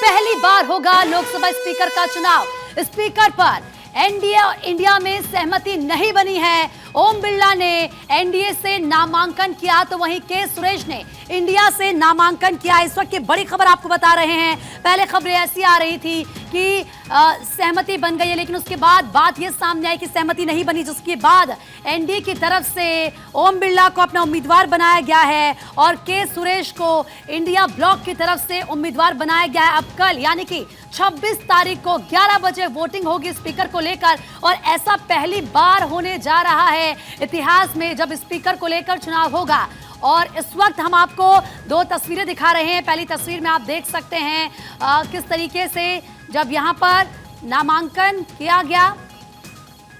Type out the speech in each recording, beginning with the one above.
पहली बार होगा लोकसभा स्पीकर का चुनाव। स्पीकर पर एनडीए और इंडिया में सहमति नहीं बनी है। ओम बिरला ने एनडीए से नामांकन किया तो वहीं के सुरेश ने इंडिया से नामांकन किया। इस वक्त की बड़ी खबर आपको बता रहे हैं। पहले खबरें ऐसी आ रही थी कि सहमति बन गई है, लेकिन उसके बाद बात यह सामने आई कि सहमति नहीं बनी, जिसके बाद एनडीए की तरफ से ओम बिरला को अपना उम्मीदवार बनाया गया है और के सुरेश को इंडिया ब्लॉक की तरफ से उम्मीदवार बनाया गया है। अब कल यानी कि 26 तारीख को 11 बजे वोटिंग होगी स्पीकर को लेकर, और ऐसा पहली बार होने जा रहा है इतिहास में जब स्पीकर को लेकर चुनाव होगा। और इस वक्त हम आपको दो तस्वीरें दिखा रहे हैं। पहली तस्वीर में आप देख सकते हैं किस तरीके से जब यहां पर नामांकन किया गया।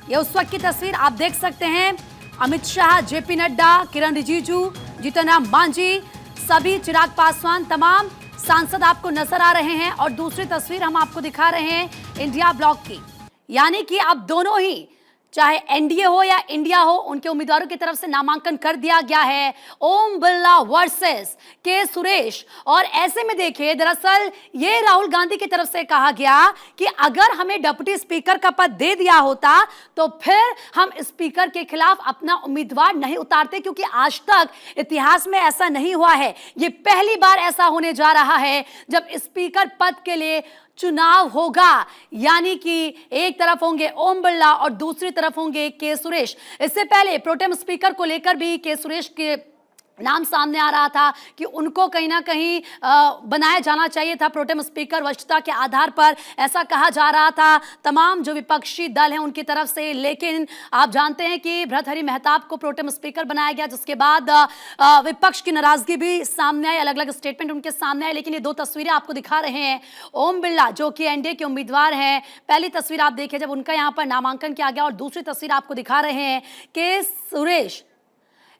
ये उस वक्त की तस्वीर आप देख सकते हैं। अमित शाह, जेपी नड्डा, किरण रिजिजू, जीतन राम मांझी, सभी, चिराग पासवान, तमाम सांसद आपको नजर आ रहे हैं। और दूसरी तस्वीर हम आपको दिखा रहे हैं इंडिया ब्लॉक की, यानी कि अब दोनों ही, चाहे एनडीए हो या इंडिया हो, उनके उम्मीदवारों की तरफ से नामांकन कर दिया गया है। ओम बिरला वर्सेस के सुरेश। और ऐसे में देखिए, दरअसल ये राहुल गांधी की तरफ से कहा गया कि अगर हमें डिप्टी स्पीकर का पद दे दिया होता तो फिर हम स्पीकर के खिलाफ अपना उम्मीदवार नहीं उतारते, क्योंकि आज तक इतिहास में ऐसा नहीं हुआ है। ये पहली बार ऐसा होने जा रहा है जब स्पीकर पद के लिए चुनाव होगा, यानी कि एक तरफ होंगे ओम बिरला और दूसरी तरफ होंगे के सुरेश। इससे पहले प्रोटेम स्पीकर को लेकर भी के सुरेश के नाम सामने आ रहा था कि उनको कहीं ना कहीं बनाया जाना चाहिए था प्रोटेम स्पीकर वरिष्ठता के आधार पर, ऐसा कहा जा रहा था तमाम जो विपक्षी दल हैं उनकी तरफ से। लेकिन आप जानते हैं कि भर्तृहरि मेहताब को प्रोटेम स्पीकर बनाया गया, जिसके बाद विपक्ष की नाराजगी भी सामने आई, अलग अलग स्टेटमेंट उनके सामने आए। लेकिन ये दो तस्वीरें आपको दिखा रहे हैं। ओम बिरला जो कि एनडीए के उम्मीदवार हैं, पहली तस्वीर आप देखिए जब उनका यहाँ पर नामांकन किया गया, और दूसरी तस्वीर आपको दिखा रहे हैं के सुरेश।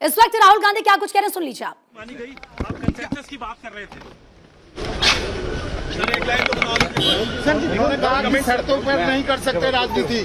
इस वक्त राहुल गांधी क्या कुछ कह रहे हैं, सुन लीजिए आप। मानी गई, आप कंसेंसस की बात कर रहे थे। सर उन्होंने कहा कि शर्तों पर नहीं कर सकते राजनीति।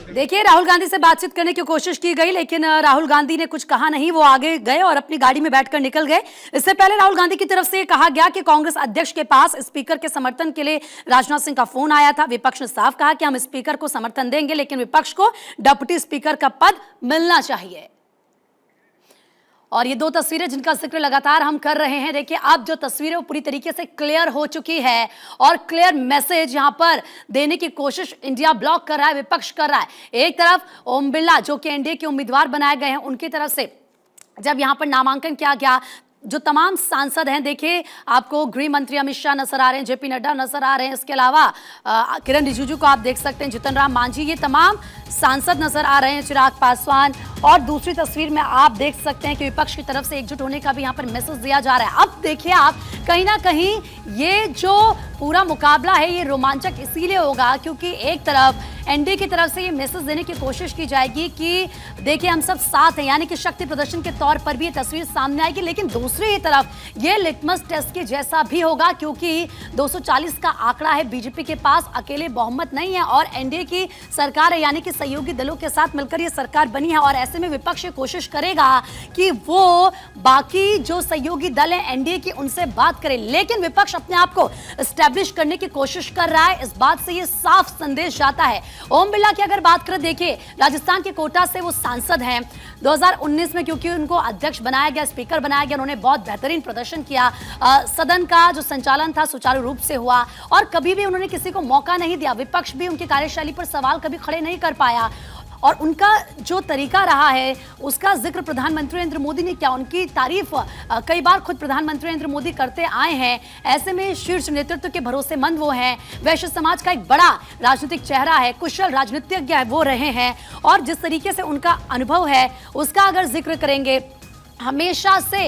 देखिए, राहुल गांधी से बातचीत करने की कोशिश की गई, लेकिन राहुल गांधी ने कुछ कहा नहीं। वो आगे गए और अपनी गाड़ी में बैठकर निकल गए। इससे पहले राहुल गांधी की तरफ से कहा गया कि कांग्रेस अध्यक्ष के पास स्पीकर के समर्थन के लिए राजनाथ सिंह का फोन आया था। विपक्ष ने साफ कहा कि हम स्पीकर को समर्थन देंगे, लेकिन विपक्ष को डिप्टी स्पीकर का पद मिलना चाहिए। और ये दो तस्वीरें जिनका जिक्र लगातार हम कर रहे हैं, देखिए अब जो तस्वीरें वो पूरी तरीके से क्लियर हो चुकी है, और क्लियर मैसेज यहां पर देने की कोशिश इंडिया ब्लॉक कर रहा है, विपक्ष कर रहा है। एक तरफ ओम बिरला जो कि एनडीए के उम्मीदवार बनाए गए हैं, उनकी तरफ से जब यहां पर नामांकन किया गया, जो तमाम सांसद हैं, देखिए आपको गृह मंत्री अमित शाह नजर आ रहे हैं, जेपी नड्डा नजर आ रहे हैं, इसके अलावा किरण रिजिजू को आप देख सकते हैं, जीतन राम मांझी, ये तमाम सांसद नजर आ रहे हैं, चिराग पासवान। और दूसरी तस्वीर में आप देख सकते हैं कि विपक्ष की तरफ से एकजुट होने का भी यहाँ पर मैसेज दिया जा रहा है। अब देखिए आप, कहीं ना कहीं ये जो पूरा मुकाबला है ये रोमांचक इसीलिए होगा क्योंकि एक तरफ एनडीए की तरफ से ये मैसेज देने की कोशिश की जाएगी कि देखिए हम सब साथ हैं, यानी कि शक्ति प्रदर्शन के तौर पर भी ये तस्वीर सामने आएगी। लेकिन दूसरी ही तरफ ये लिटमस टेस्ट के जैसा भी होगा, क्योंकि 240 का आंकड़ा है, बीजेपी के पास अकेले बहुमत नहीं है और एनडीए की सरकार है, यानी कि सहयोगी दलों के साथ मिलकर ये सरकार बनी है। और ऐसे में विपक्ष कोशिश करेगा कि वो बाकी जो सहयोगी दल हैं एनडीए की, उनसे बात करे। लेकिन विपक्ष अपने आप को एस्टैब्लिश करने की कोशिश कर रहा है। इस बात से ये साफ संदेश जाता है। ओम बिरला की अगर बात करें, देखिए राजस्थान के कोटा से वो सांसद हैं। 2019 में क्योंकि उनको अध्यक्ष बनाया गया, स्पीकर बनाया गया, उन्होंने बहुत बेहतरीन प्रदर्शन किया। सदन का जो संचालन था सुचारू रूप से हुआ और कभी भी उन्होंने किसी को मौका नहीं दिया। विपक्ष भी उनकी कार्यशैली पर सवाल कभी खड़े नहीं कर पाया, और उनका जो तरीका रहा है उसका जिक्र प्रधानमंत्री नरेंद्र मोदी ने किया। उनकी तारीफ कई बार खुद प्रधानमंत्री नरेंद्र मोदी करते आए हैं। ऐसे में शीर्ष नेतृत्व के भरोसेमंद वो हैं, वैश्य समाज का एक बड़ा राजनीतिक चेहरा है, कुशल राजनीतिज्ञ है वो रहे हैं, और जिस तरीके से उनका अनुभव है उसका अगर जिक्र करेंगे, हमेशा से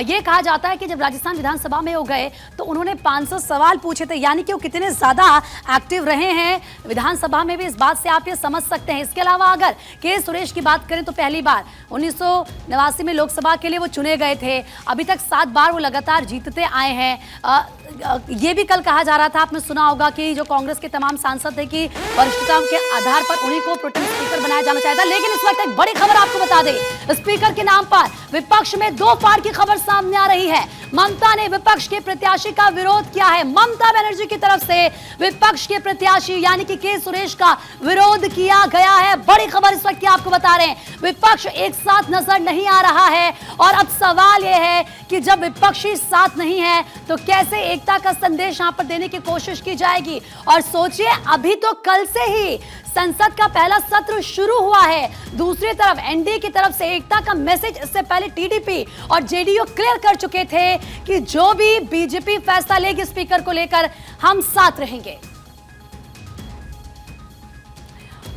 ये कहा जाता है कि जब राजस्थान विधानसभा में हो गए तो उन्होंने 500 सवाल पूछे थे, यानी कि वो कितने ज़्यादा एक्टिव रहे हैं विधानसभा में भी, इस बात से आप ये समझ सकते हैं। इसके अलावा अगर के सुरेश की बात करें तो पहली बार 1989 में लोकसभा के लिए वो चुने गए थे। अभी तक 7 बार वो लगातार जीतते आए हैं। ये भी कल कहा जा रहा था, आपने सुना होगा कि जो कांग्रेस के तमाम सांसद थे कि वरिष्ठता के आधार पर उन्हीं को प्रोटेम स्पीकर बनाया जाना चाहता। लेकिन इस वक्त एक बड़ी खबर आपको बता दें, स्पीकर के नाम पर विपक्ष में दो फाड़ की खबर सामने आ रही है। ममता ने विपक्ष के प्रत्याशी का विरोध किया है। ममता बनर्जी की तरफ से विपक्ष के प्रत्याशी यानी कि के सुरेश का विरोध किया गया है। बड़ी खबर इस वक्त की आपको बता रहे हैं, विपक्ष एक साथ नजर नहीं आ रहा है और अब सवाल यह है कि जब विपक्षी साथ नहीं है तो कैसे एकता का संदेश यहां पर देने की कोशिश की जाएगी। और सोचिए, अभी तो कल से ही संसद का पहला सत्र शुरू हुआ है, दूसरी तरफ एनडीए की तरफ से एकता का मैसेज इससे पहले टीडीपी और जेडीयू क्लियर कर चुके थे कि जो भी बीजेपी फैसला लेगी स्पीकर को लेकर हम साथ रहेंगे।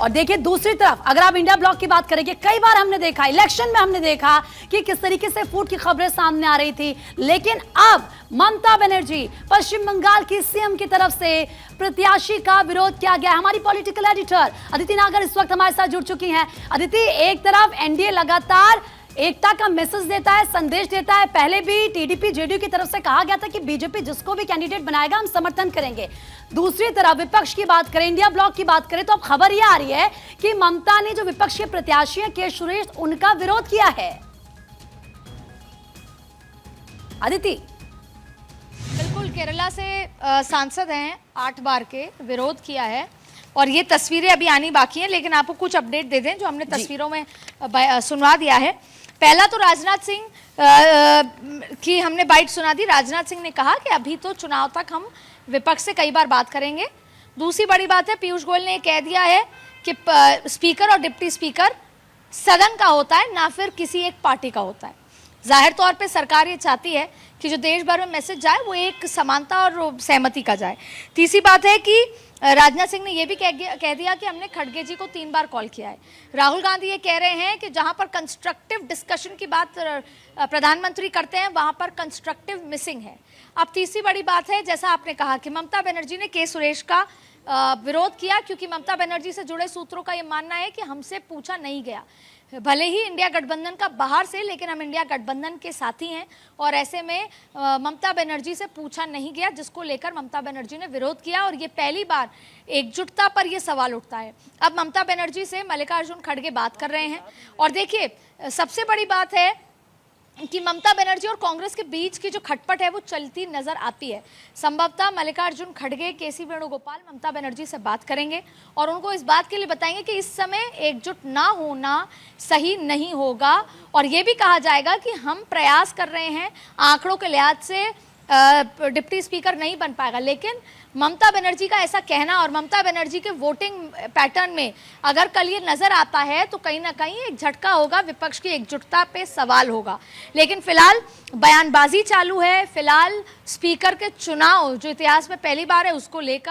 और देखिए दूसरी तरफ अगर आप इंडिया ब्लॉक की बात करेंगे, कई बार हमने देखा, इलेक्शन में हमने देखा कि किस तरीके से फूट की खबरें सामने आ रही थी, लेकिन अब ममता बनर्जी पश्चिम बंगाल की सीएम की तरफ से प्रत्याशी का विरोध किया गया। हमारी पॉलिटिकल एडिटर अदिति नागर इस वक्त हमारे साथ जुड़ चुकी हैं। अदिति, एक तरफ एनडीए लगातार एकता का मैसेज देता है, संदेश देता है, पहले भी टीडीपी जेडीयू की तरफ से कहा गया था कि बीजेपी जिसको भी कैंडिडेट बनाएगा हम समर्थन करेंगे। दूसरी तरफ विपक्ष की बात करें, इंडिया ब्लॉक की बात करें, तो अब खबर यह आ रही है कि ममता ने जो विपक्ष के प्रत्याशी हैं के सुरेश, उनका विरोध किया है। अदिति, बिल्कुल, केरला से सांसद हैं 8 बार के, विरोध किया है और ये तस्वीरें अभी आनी बाकी हैं, लेकिन आपको कुछ अपडेट दे दें जो हमने तस्वीरों में सुनवा दिया है। पहला तो राजनाथ सिंह की हमने बाइट सुना दी। राजनाथ सिंह ने कहा कि अभी तो चुनाव तक हम विपक्ष से कई बार बात करेंगे। दूसरी बड़ी बात है, पीयूष गोयल ने कह दिया है कि स्पीकर और डिप्टी स्पीकर सदन का होता है, ना फिर किसी एक पार्टी का होता है। जाहिर तौर पे सरकार ये चाहती है कि जो देश भर में मैसेज जाए वो एक समानता और सहमति का जाए। तीसरी बात है कि राजनाथ सिंह ने यह भी कह दिया कि हमने खड़गे जी को 3 बार कॉल किया है। राहुल गांधी ये कह रहे हैं कि जहां पर कंस्ट्रक्टिव डिस्कशन की बात प्रधानमंत्री करते हैं वहां पर कंस्ट्रक्टिव मिसिंग है। अब तीसरी बड़ी बात है, जैसा आपने कहा कि ममता बनर्जी ने के सुरेश का विरोध किया, क्योंकि ममता बनर्जी से जुड़े सूत्रों का ये मानना है कि हमसे पूछा नहीं गया। भले ही इंडिया गठबंधन का बाहर से, लेकिन हम इंडिया गठबंधन के साथी हैं और ऐसे में ममता बनर्जी से पूछा नहीं गया, जिसको लेकर ममता बनर्जी ने विरोध किया। और ये पहली बार एकजुटता पर ये सवाल उठता है। अब ममता बनर्जी से मल्लिकार्जुन खड़गे बात कर रहे हैं और देखिए सबसे बड़ी बात है कि ममता बनर्जी और कांग्रेस के बीच की जो खटपट है वो चलती नजर आती है। संभवतः मल्लिकार्जुन खड़गे, केसी वेणुगोपाल ममता बनर्जी से बात करेंगे और उनको इस बात के लिए बताएंगे कि इस समय एकजुट ना होना सही नहीं होगा। और ये भी कहा जाएगा कि हम प्रयास कर रहे हैं, आंकड़ों के लिहाज से डिप्टी स्पीकर नहीं बन पाएगा, लेकिन ममता बनर्जी का ऐसा कहना और ममता बनर्जी के वोटिंग पैटर्न में अगर कल ये नजर आता है तो कहीं ना कहीं एक झटका होगा, विपक्ष की एकजुटता पे सवाल होगा। लेकिन फिलहाल बयानबाजी चालू है, फिलहाल स्पीकर के चुनाव जो इतिहास में पहली बार है उसको लेकर